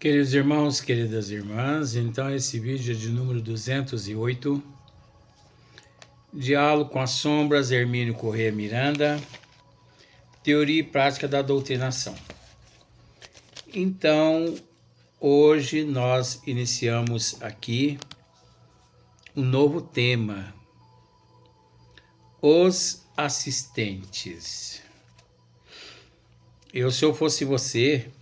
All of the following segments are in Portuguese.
Queridos irmãos, queridas irmãs, então esse vídeo é de número 208, Diálogo com as Sombras, Hermínio Corrêa Miranda, Teoria e Prática da Doutrinação. Então, hoje nós iniciamos aqui um novo tema, os assistentes. Se eu fosse você,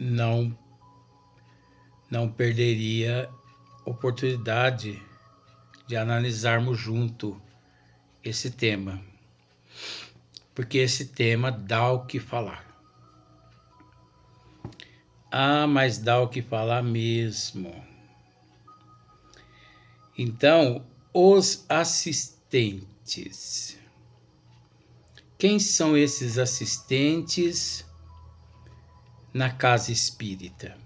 não perderia oportunidade de analisarmos junto esse tema, porque esse tema dá o que falar. Mas dá o que falar mesmo. Então, os assistentes. Quem são esses assistentes na casa espírita?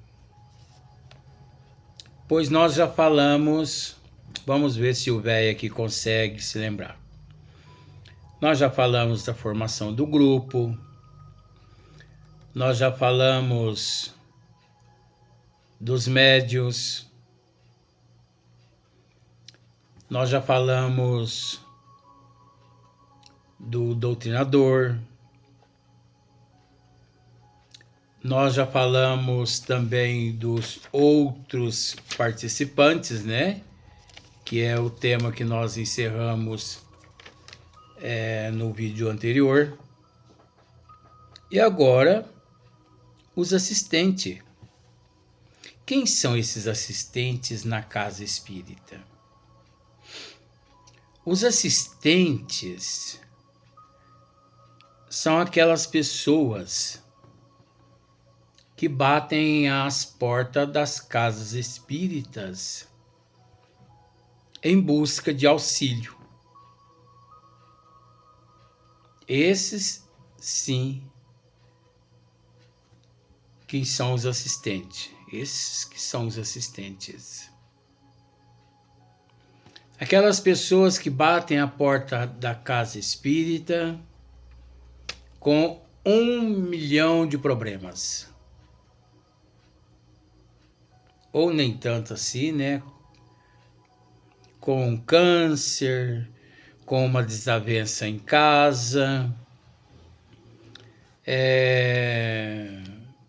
Pois nós já falamos, vamos ver se o velho aqui consegue se lembrar. Nós já falamos da formação do grupo, nós já falamos dos médiuns, nós já falamos do doutrinador, nós já falamos também dos outros participantes, né? Que é o tema que nós encerramos no vídeo anterior. E agora, os assistentes. Quem são esses assistentes na casa espírita? Os assistentes são aquelas pessoas que batem às portas das casas espíritas em busca de auxílio. Esses, sim, que são os assistentes. Esses que são os assistentes. Aquelas pessoas que batem à porta da casa espírita com 1 milhão de problemas. Ou nem tanto assim, né? Com câncer, com uma desavença em casa,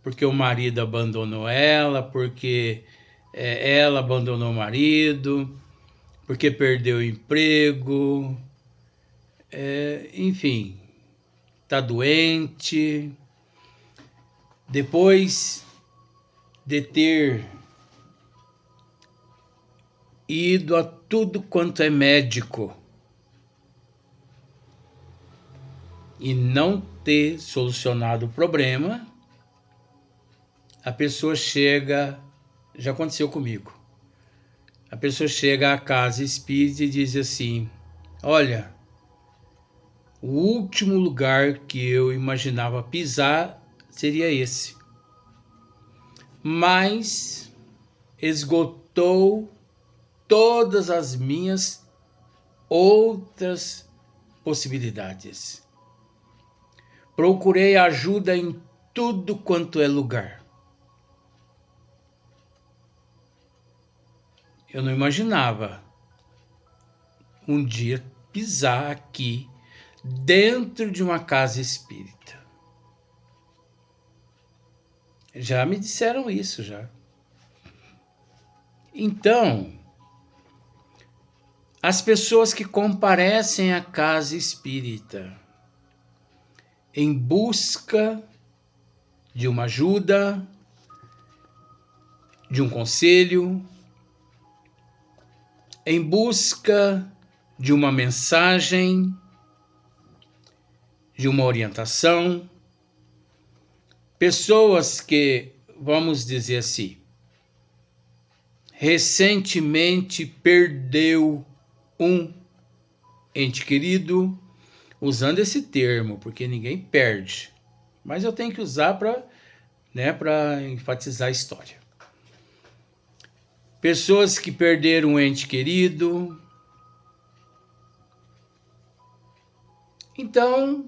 porque o marido abandonou ela, porque ela abandonou o marido, porque perdeu o emprego, enfim, está doente. Depois de ter ido a tudo quanto é médico e não ter solucionado o problema, a pessoa chega, já aconteceu comigo, a pessoa chega à casa espírita e diz assim: olha, o último lugar que eu imaginava pisar seria esse, mas esgotou todas as minhas outras possibilidades. Procurei ajuda em tudo quanto é lugar. Eu não imaginava um dia pisar aqui dentro de uma casa espírita. Já me disseram isso já. Então, as pessoas que comparecem à casa espírita em busca de uma ajuda, de um conselho, em busca de uma mensagem, de uma orientação, pessoas que, vamos dizer assim, recentemente perdeu um ente querido, usando esse termo, porque ninguém perde, mas eu tenho que usar para enfatizar a história. Pessoas que perderam um ente querido. Então,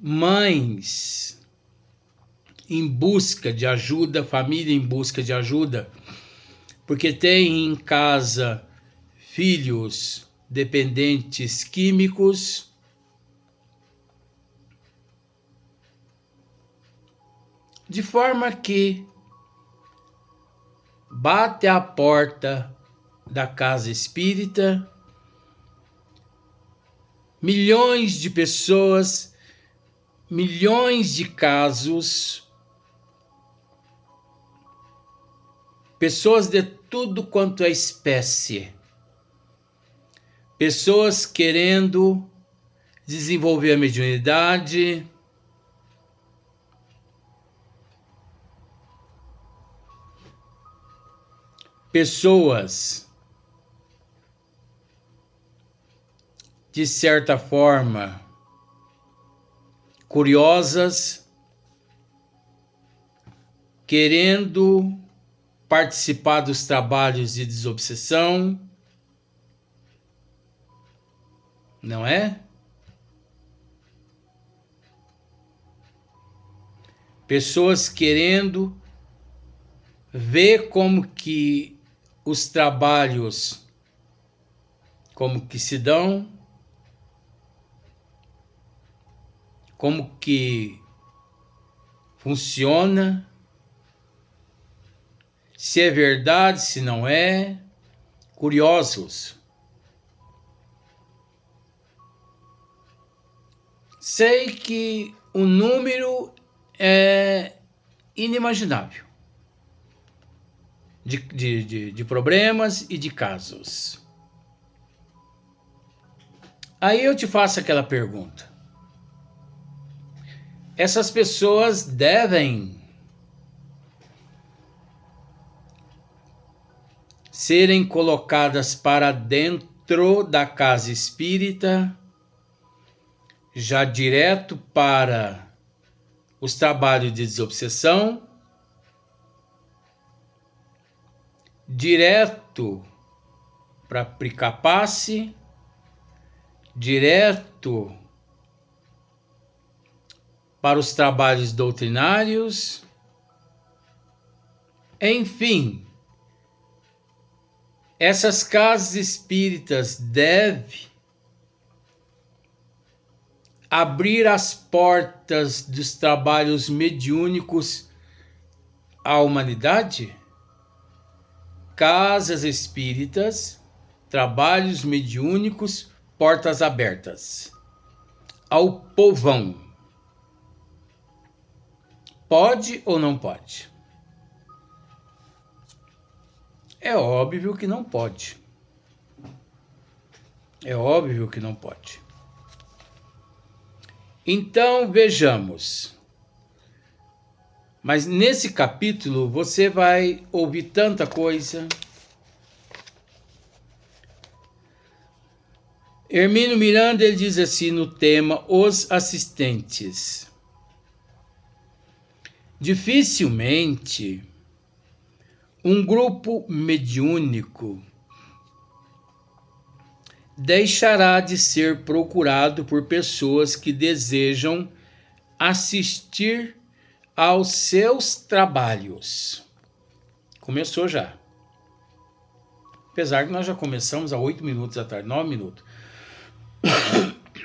mães em busca de ajuda, família em busca de ajuda, porque tem em casa filhos dependentes químicos, de forma que bate à porta da casa espírita, milhões de pessoas, milhões de casos, pessoas de tudo quanto é espécie, pessoas querendo desenvolver a mediunidade, pessoas de certa forma curiosas, querendo participar dos trabalhos de desobsessão, não é? Pessoas querendo ver como que os trabalhos, como que se dão, como que funciona, se é verdade, se não é, curiosos. Sei que o número é inimaginável de problemas e de casos. Aí eu te faço aquela pergunta. Essas pessoas devem serem colocadas para dentro da casa espírita, já direto para os trabalhos de desobsessão, direto para Pricapace, direto para os trabalhos doutrinários, enfim, essas casas espíritas devem abrir as portas dos trabalhos mediúnicos à humanidade? Casas espíritas, trabalhos mediúnicos, portas abertas ao povão. Pode ou não pode? É óbvio que não pode. É óbvio que não pode. Então, vejamos. Mas nesse capítulo você vai ouvir tanta coisa. Hermínio Miranda, ele diz assim no tema Os Assistentes. Dificilmente um grupo mediúnico deixará de ser procurado por pessoas que desejam assistir aos seus trabalhos. Começou já. Apesar que nós já começamos há 8 minutos atrás, 9 minutos.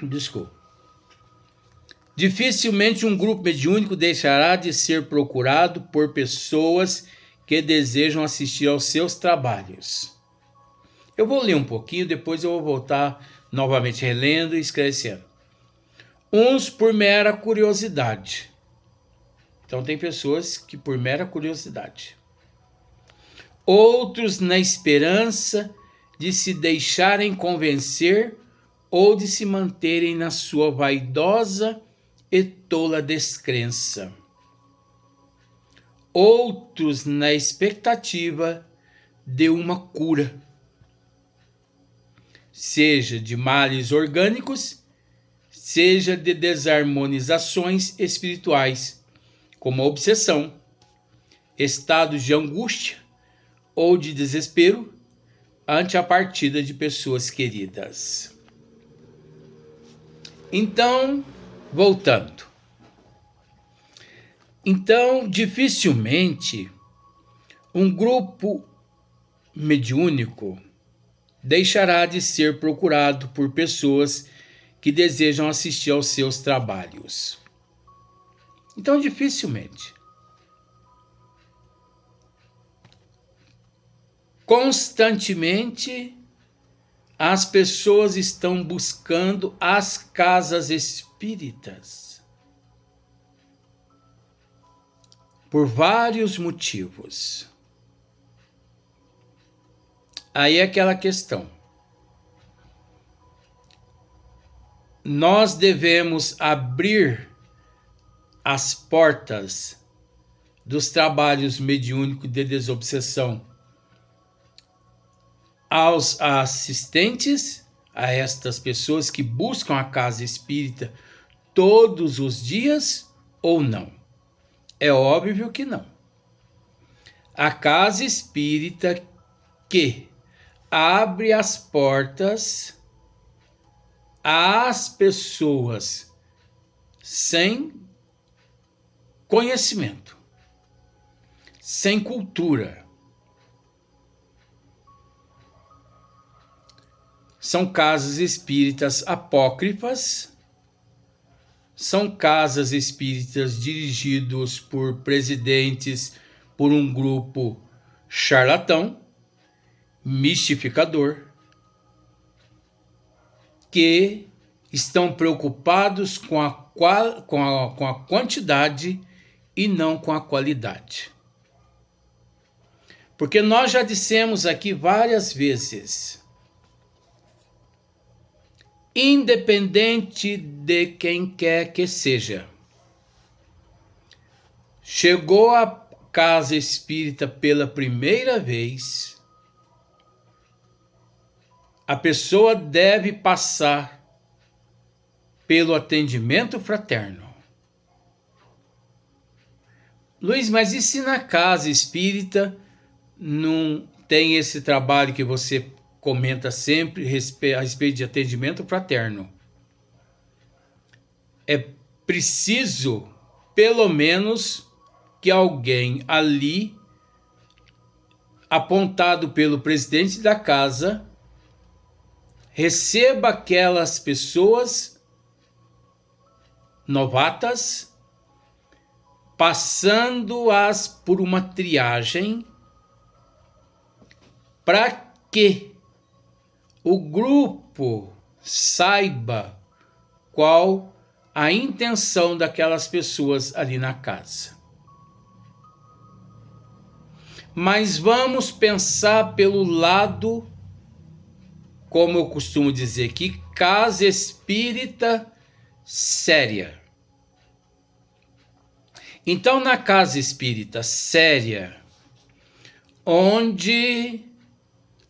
Desculpa. Dificilmente um grupo mediúnico deixará de ser procurado por pessoas que desejam assistir aos seus trabalhos. Eu vou ler um pouquinho, depois eu vou voltar novamente relendo e esclarecendo. Uns por mera curiosidade. Então tem pessoas que por mera curiosidade. Outros na esperança de se deixarem convencer ou de se manterem na sua vaidosa e tola descrença. Outros na expectativa de uma cura, seja de males orgânicos, seja de desarmonizações espirituais, como a obsessão, estados de angústia ou de desespero ante a partida de pessoas queridas. Então, voltando. Então, dificilmente um grupo mediúnico deixará de ser procurado por pessoas que desejam assistir aos seus trabalhos. Então, dificilmente. Constantemente, as pessoas estão buscando as casas espíritas por vários motivos. Aí é aquela questão. Nós devemos abrir as portas dos trabalhos mediúnicos de desobsessão aos assistentes, a estas pessoas que buscam a casa espírita todos os dias ou não? É óbvio que não. A casa espírita que abre as portas às pessoas sem conhecimento, sem cultura. São casas espíritas apócrifas, são casas espíritas dirigidos por presidentes, por um grupo charlatão, mistificador, que estão preocupados com a quantidade e não com a qualidade. Porque nós já dissemos aqui várias vezes, independente de quem quer que seja, chegou à casa espírita pela primeira vez, a pessoa deve passar pelo atendimento fraterno. Luiz, mas e se na casa espírita não tem esse trabalho que você comenta sempre a respeito de atendimento fraterno? É preciso, pelo menos, que alguém ali, apontado pelo presidente da casa, receba aquelas pessoas novatas, passando-as por uma triagem, para que o grupo saiba qual a intenção daquelas pessoas ali na casa. Mas vamos pensar pelo lado, como eu costumo dizer aqui, casa espírita séria. Então, na casa espírita séria, onde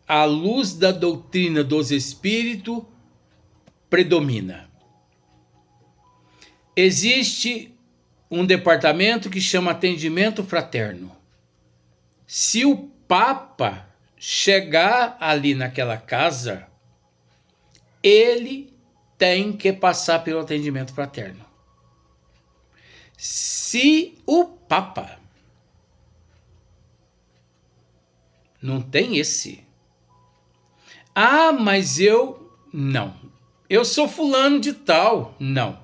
a luz da doutrina dos espíritos predomina, existe um departamento que chama atendimento fraterno. Se o Papa chegar ali naquela casa, ele tem que passar pelo atendimento fraterno. Se o Papa não tem esse, mas eu não. Eu sou fulano de tal. Não.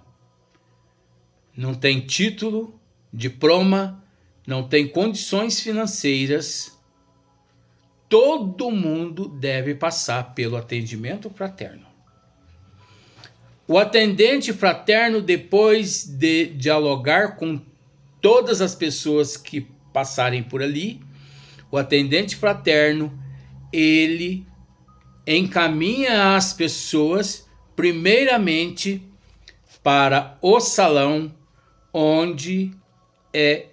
Não tem título, diploma, não tem condições financeiras. Todo mundo deve passar pelo atendimento fraterno. O atendente fraterno, depois de dialogar com todas as pessoas que passarem por ali, o atendente fraterno, ele encaminha as pessoas primeiramente para o salão onde é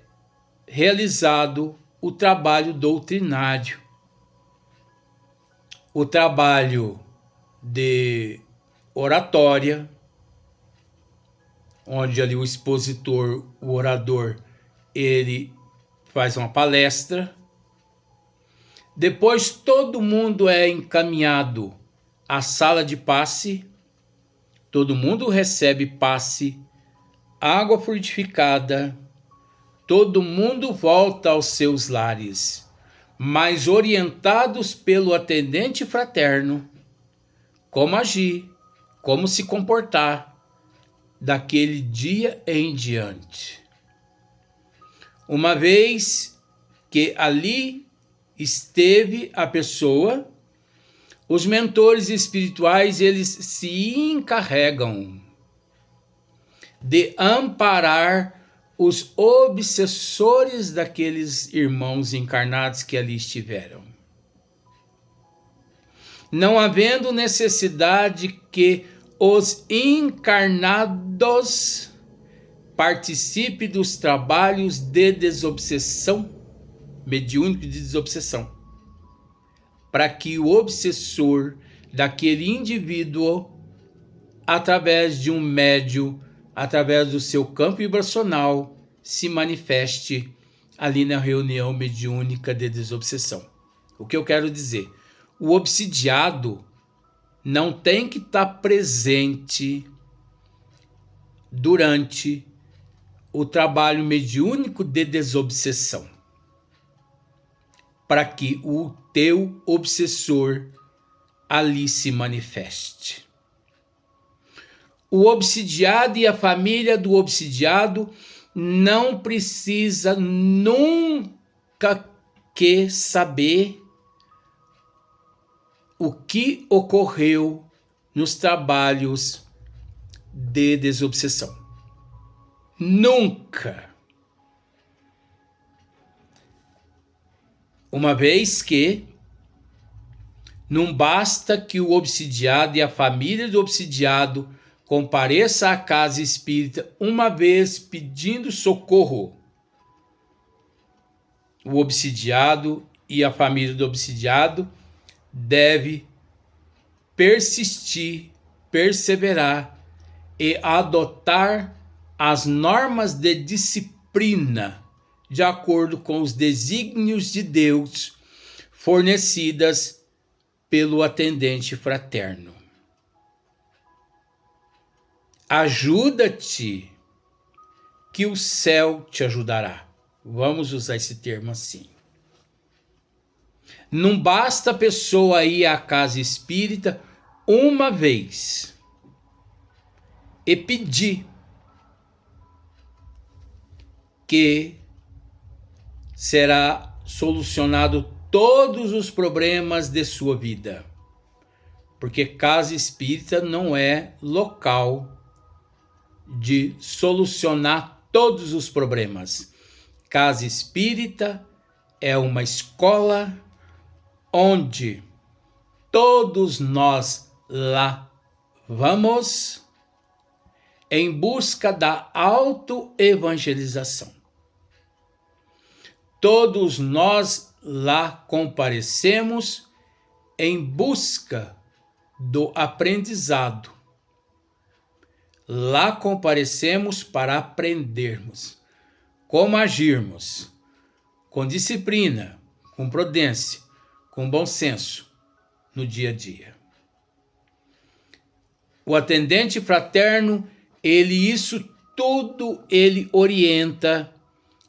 realizado o trabalho doutrinário, o trabalho de oratória, onde ali o expositor, o orador, ele faz uma palestra. Depois todo mundo é encaminhado à sala de passe, todo mundo recebe passe, água frutificada, todo mundo volta aos seus lares, mas orientados pelo atendente fraterno, como agir, como se comportar daquele dia em diante. Uma vez que ali esteve a pessoa, os mentores espirituais, eles se encarregam de amparar os obsessores daqueles irmãos encarnados que ali estiveram. Não havendo necessidade que os encarnados participem dos trabalhos de desobsessão, mediúnico de desobsessão, para que o obsessor daquele indivíduo, através de um médium, através do seu campo vibracional, se manifeste ali na reunião mediúnica de desobsessão. O que eu quero dizer? O obsidiado não tem que estar presente durante o trabalho mediúnico de desobsessão, para que o teu obsessor ali se manifeste. O obsidiado e a família do obsidiado não precisa nunca que saber o que ocorreu nos trabalhos de desobsessão. Nunca. Uma vez que não basta que o obsidiado e a família do obsidiado compareça à casa espírita uma vez pedindo socorro. O obsidiado e a família do obsidiado deve persistir, perseverar e adotar as normas de disciplina de acordo com os desígnios de Deus fornecidas pelo atendente fraterno. Ajuda-te, que o céu te ajudará. Vamos usar esse termo assim. Não basta a pessoa ir à casa espírita uma vez e pedir que será solucionado todos os problemas de sua vida. Porque casa espírita não é local de solucionar todos os problemas. Casa espírita é uma escola onde todos nós lá vamos em busca da autoevangelização. Todos nós lá comparecemos em busca do aprendizado. Lá comparecemos para aprendermos como agirmos com disciplina, com prudência, com bom senso no dia a dia. O atendente fraterno, isso tudo ele orienta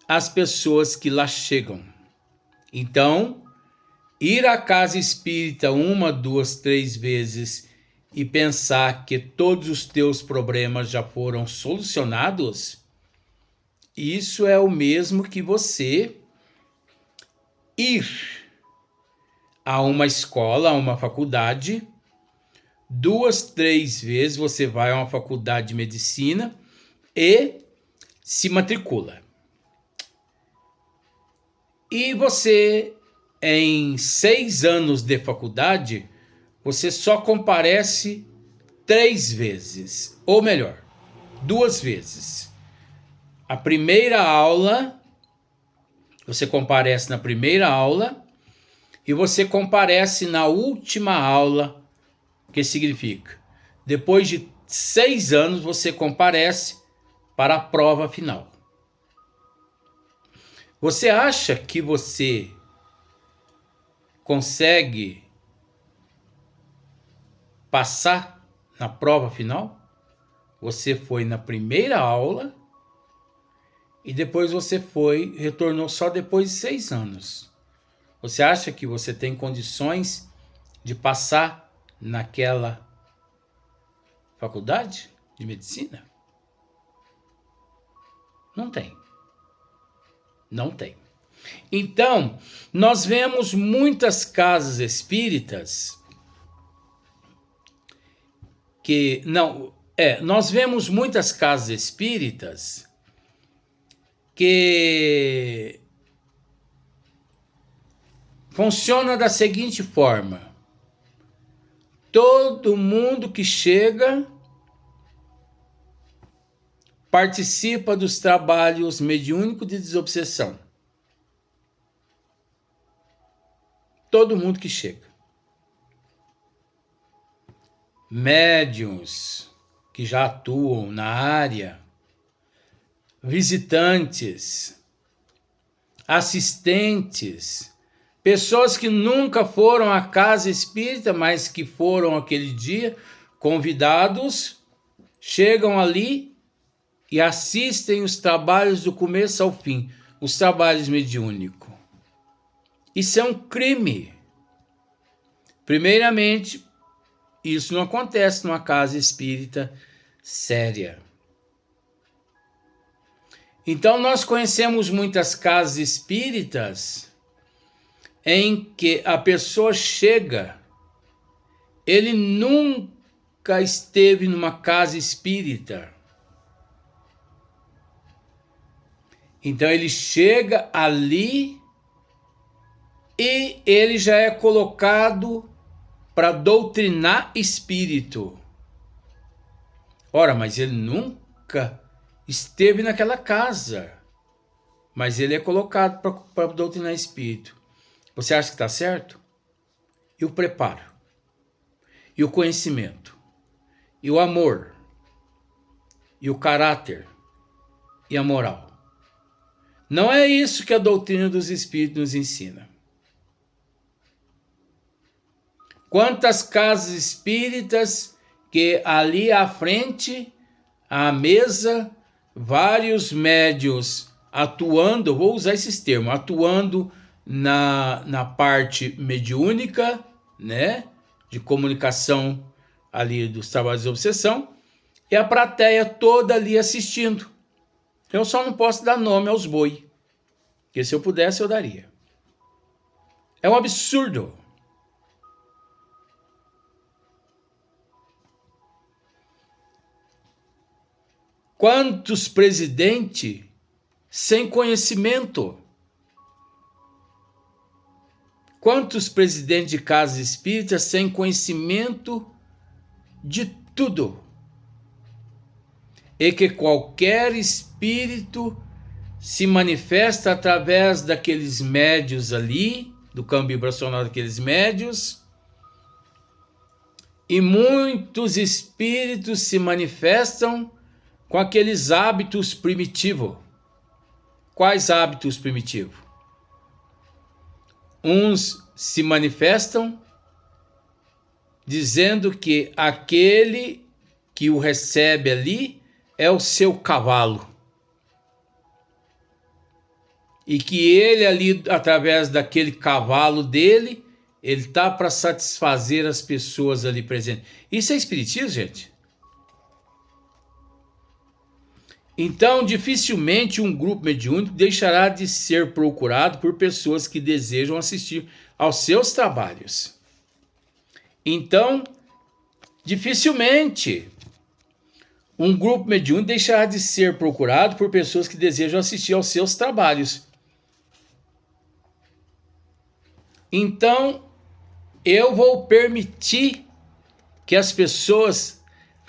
as pessoas que lá chegam. Então, ir à casa espírita 1, 2, 3 vezes e pensar que todos os teus problemas já foram solucionados, isso é o mesmo que você ir a uma escola, a uma faculdade, 2, 3 vezes você vai a uma faculdade de medicina e se matricula. E você, em 6 anos de faculdade, você só comparece 3 vezes, ou melhor, 2 vezes. A primeira aula, você comparece na primeira aula e você comparece na última aula, que significa, depois de 6 anos você comparece para a prova final. Você acha que você consegue passar na prova final? Você foi na primeira aula e depois você retornou só depois de 6 anos. Você acha que você tem condições de passar naquela faculdade de medicina? Não tem. Não tem. Então, nós vemos muitas casas espíritas nós vemos muitas casas espíritas que funciona da seguinte forma: todo mundo que chega participa dos trabalhos mediúnicos de desobsessão. Todo mundo que chega. Médiuns que já atuam na área, visitantes, assistentes, pessoas que nunca foram à casa espírita, mas que foram aquele dia convidados, chegam ali e assistem os trabalhos do começo ao fim, os trabalhos mediúnicos. Isso é um crime. Primeiramente, isso não acontece numa casa espírita séria. Então, nós conhecemos muitas casas espíritas em que a pessoa chega, ele nunca esteve numa casa espírita. Então, ele chega ali e ele já é colocado para doutrinar espírito. Ora, mas ele nunca esteve naquela casa. Mas ele é colocado para doutrinar espírito. Você acha que está certo? E o preparo? E o conhecimento? E o amor? E o caráter? E a moral? Não é isso que a doutrina dos espíritos nos ensina. Quantas casas espíritas que ali à frente, à mesa, vários médiuns atuando, vou usar esses termos, atuando na parte mediúnica, né, de comunicação ali dos trabalhos de obsessão, e a plateia toda ali assistindo. Eu só não posso dar nome aos boi, porque se eu pudesse eu daria. É um absurdo. Quantos presidentes sem conhecimento? Quantos presidentes de casas espíritas sem conhecimento de tudo? E que qualquer espírito se manifesta através daqueles médios ali, do campo vibracional daqueles médios, e muitos espíritos se manifestam com aqueles hábitos primitivos. Quais hábitos primitivos? Uns se manifestam dizendo que aquele que o recebe ali é o seu cavalo. E que ele ali, através daquele cavalo dele, ele está para satisfazer as pessoas ali presentes. Isso é espiritismo, gente? Então, dificilmente um grupo mediúnico deixará de ser procurado por pessoas que desejam assistir aos seus trabalhos. Então, dificilmente um grupo mediúnico deixará de ser procurado por pessoas que desejam assistir aos seus trabalhos. Então, eu vou permitir que as pessoas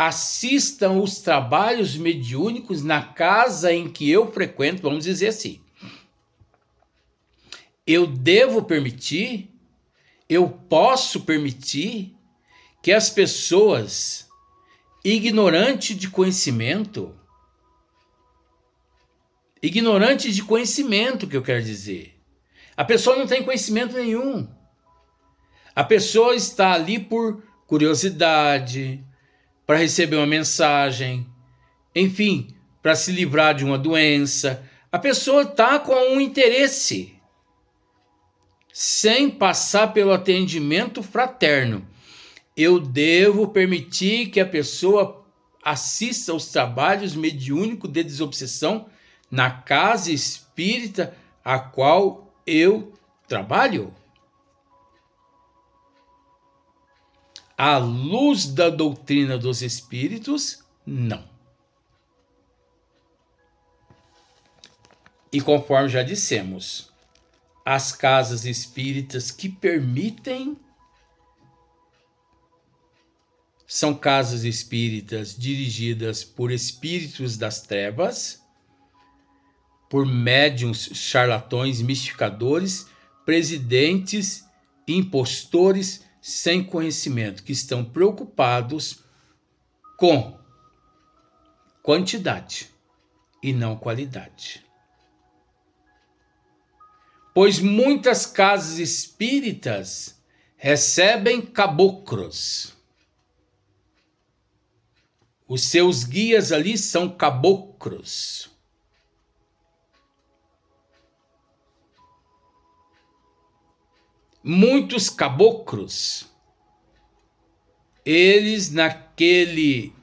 assistam os trabalhos mediúnicos na casa em que eu frequento, vamos dizer assim. Eu devo permitir, eu posso permitir que as pessoas ignorantes de conhecimento que eu quero dizer. A pessoa não tem conhecimento nenhum. A pessoa está ali por curiosidade, para receber uma mensagem, enfim, para se livrar de uma doença. A pessoa está com um interesse, sem passar pelo atendimento fraterno. Eu devo permitir que a pessoa assista aos trabalhos mediúnicos de desobsessão na casa espírita a qual eu trabalho? À luz da doutrina dos espíritos, não. E conforme já dissemos, as casas espíritas que permitem são casas espíritas dirigidas por espíritos das trevas, por médiuns charlatões, mistificadores, presidentes, impostores sem conhecimento, que estão preocupados com quantidade e não qualidade. Pois muitas casas espíritas recebem caboclos. Os seus guias ali são caboclos. Muitos caboclos, eles naquele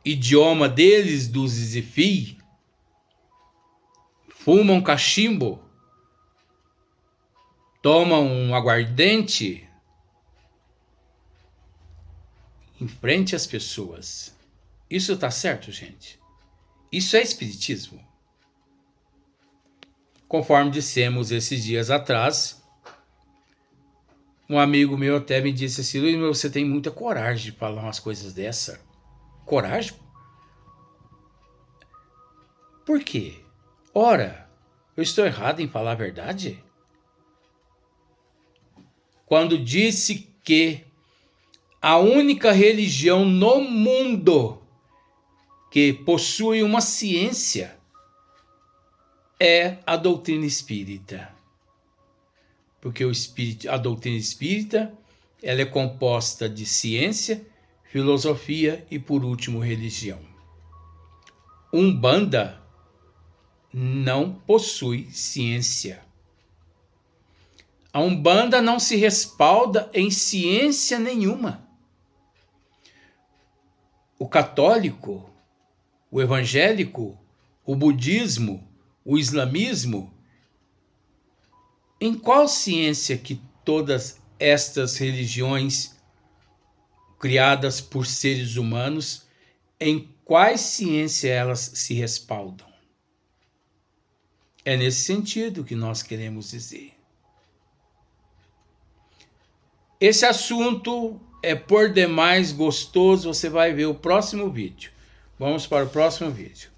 idioma deles, do Zizifi, fumam cachimbo, tomam um aguardente em frente às pessoas. Isso está certo, gente? Isso é espiritismo. Conforme dissemos esses dias atrás, um amigo meu até me disse assim: Luiz, você tem muita coragem de falar umas coisas dessa. Coragem? Por quê? Ora, eu estou errado em falar a verdade? Quando disse que a única religião no mundo que possui uma ciência é a doutrina espírita. Porque a doutrina espírita, ela é composta de ciência, filosofia e, por último, religião. Umbanda não possui ciência. A Umbanda não se respalda em ciência nenhuma. O católico, o evangélico, o budismo, o islamismo, em qual ciência que todas estas religiões criadas por seres humanos, em quais ciência elas se respaldam? É nesse sentido que nós queremos dizer. Esse assunto é por demais gostoso, você vai ver o próximo vídeo. Vamos para o próximo vídeo.